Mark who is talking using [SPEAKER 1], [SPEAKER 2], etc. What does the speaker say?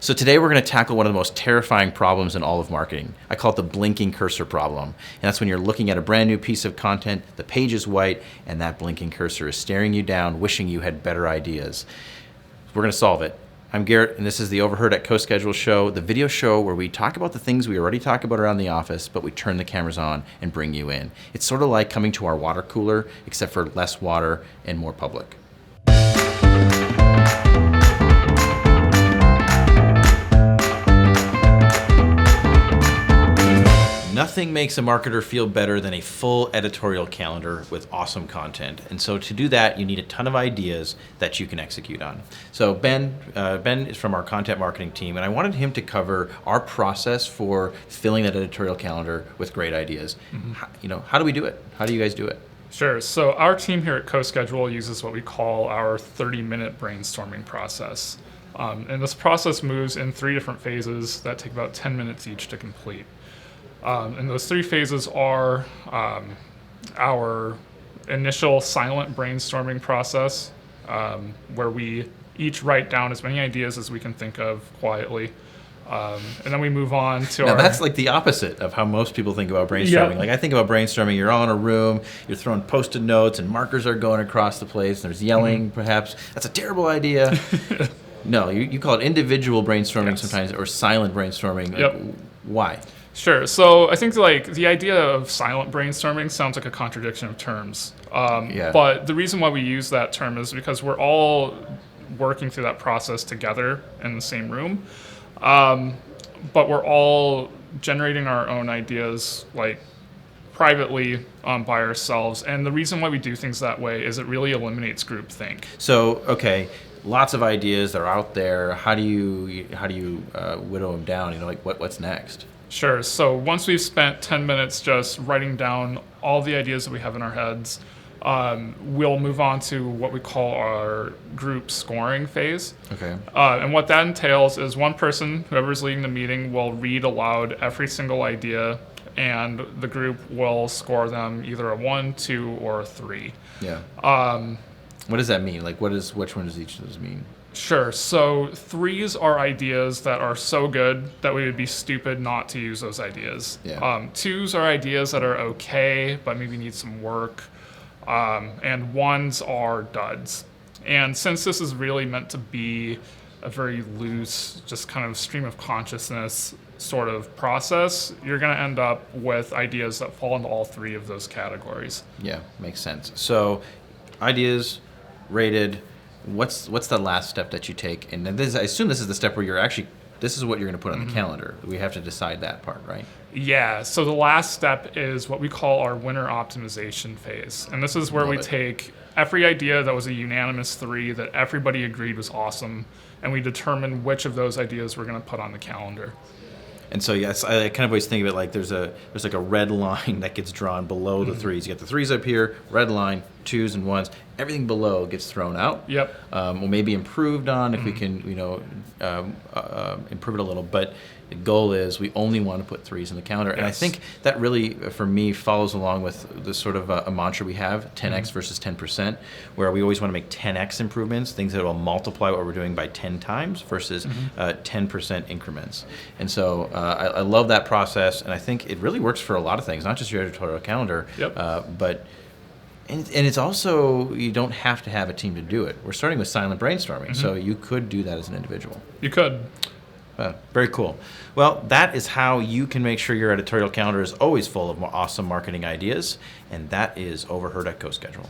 [SPEAKER 1] So today we're going to tackle one of the most terrifying problems in all of marketing. I call it the blinking cursor problem. And that's when you're looking at a brand new piece of content, the page is white, and that blinking cursor is staring you down, wishing you had better ideas. We're going to solve it. I'm Garrett, and this is the Overheard at CoSchedule show, the video show where we talk about the things we already talk about around the office, but we turn the cameras on and bring you in. It's sort of like coming to our water cooler, except for less water and more public. Nothing makes a marketer feel better than a full editorial calendar with awesome content. And so to do that, you need a ton of ideas that you can execute on. So Ben is from our content marketing team, and I wanted him to cover our process for filling that editorial calendar with great ideas. How do we do it? How do you guys do it?
[SPEAKER 2] Sure. So our team here at CoSchedule uses what we call our 30-minute brainstorming process. And this process moves in 3 different phases that take about 10 minutes each to complete. And those 3 phases are our initial silent brainstorming process, where we each write down as many ideas as we can think of quietly. And then we move on to
[SPEAKER 1] Now that's like the opposite of how most people think about brainstorming.
[SPEAKER 2] Yep.
[SPEAKER 1] Like I think about brainstorming, you're all in a room, you're throwing Post-it notes and markers are going across the place, and there's yelling perhaps. That's a terrible idea. No, you call it individual brainstorming sometimes, or silent brainstorming.
[SPEAKER 2] Yep.
[SPEAKER 1] Why?
[SPEAKER 2] Sure. So I think the idea of silent brainstorming sounds like a contradiction of terms. But the reason why we use that term is because we're all working through that process together in the same room. But we're all generating our own ideas privately by ourselves. And the reason why we do things that way is it really eliminates groupthink.
[SPEAKER 1] So, okay, lots of ideas, they're out there. How do you whittle them down? What's next?
[SPEAKER 2] Sure. So once we've spent 10 minutes just writing down all the ideas that we have in our heads, we'll move on to what we call our group scoring phase.
[SPEAKER 1] Okay.
[SPEAKER 2] And what that entails is one person, whoever's leading the meeting, will read aloud every single idea, and the group will score them either a 1, 2, or a 3.
[SPEAKER 1] Yeah. What does that mean? Which one does each of those mean?
[SPEAKER 2] Sure. So 3s are ideas that are so good that we would be stupid not to use those ideas.
[SPEAKER 1] Yeah.
[SPEAKER 2] 2s are ideas that are okay, but maybe need some work. And 1s are duds. And since this is really meant to be a very loose, just kind of stream of consciousness sort of process, you're going to end up with ideas that fall into all 3 of those categories.
[SPEAKER 1] Yeah, makes sense. So ideas, rated. What's the last step that you take? And then I assume this is the step where this is what you're going to put on the calendar. We have to decide that part, right?
[SPEAKER 2] Yeah. So the last step is what we call our winner optimization phase. And this is where we take every idea that was a unanimous 3 that everybody agreed was awesome, and we determine which of those ideas we're going to put on the calendar.
[SPEAKER 1] And so, yes, I kind of always think of it like there's like a red line that gets drawn below the 3s. You get the 3s up here, red line, 2s and 1s. Everything below gets thrown out.
[SPEAKER 2] Yep.
[SPEAKER 1] Or maybe improved on if we can, improve it a little. But the goal is we only want to put 3s in the calendar. Yes. And I think that really, for me, follows along with the sort of a mantra we have, 10x versus 10%, where we always want to make 10x improvements, things that will multiply what we're doing by 10 times versus 10% increments. And so I love that process, and I think it really works for a lot of things, not just your editorial calendar, but and it's also, you don't have to have a team to do it. We're starting with silent brainstorming, so you could do that as an individual.
[SPEAKER 2] You could.
[SPEAKER 1] Very cool. Well, that is how you can make sure your editorial calendar is always full of awesome marketing ideas, and that is Overheard at CoSchedule.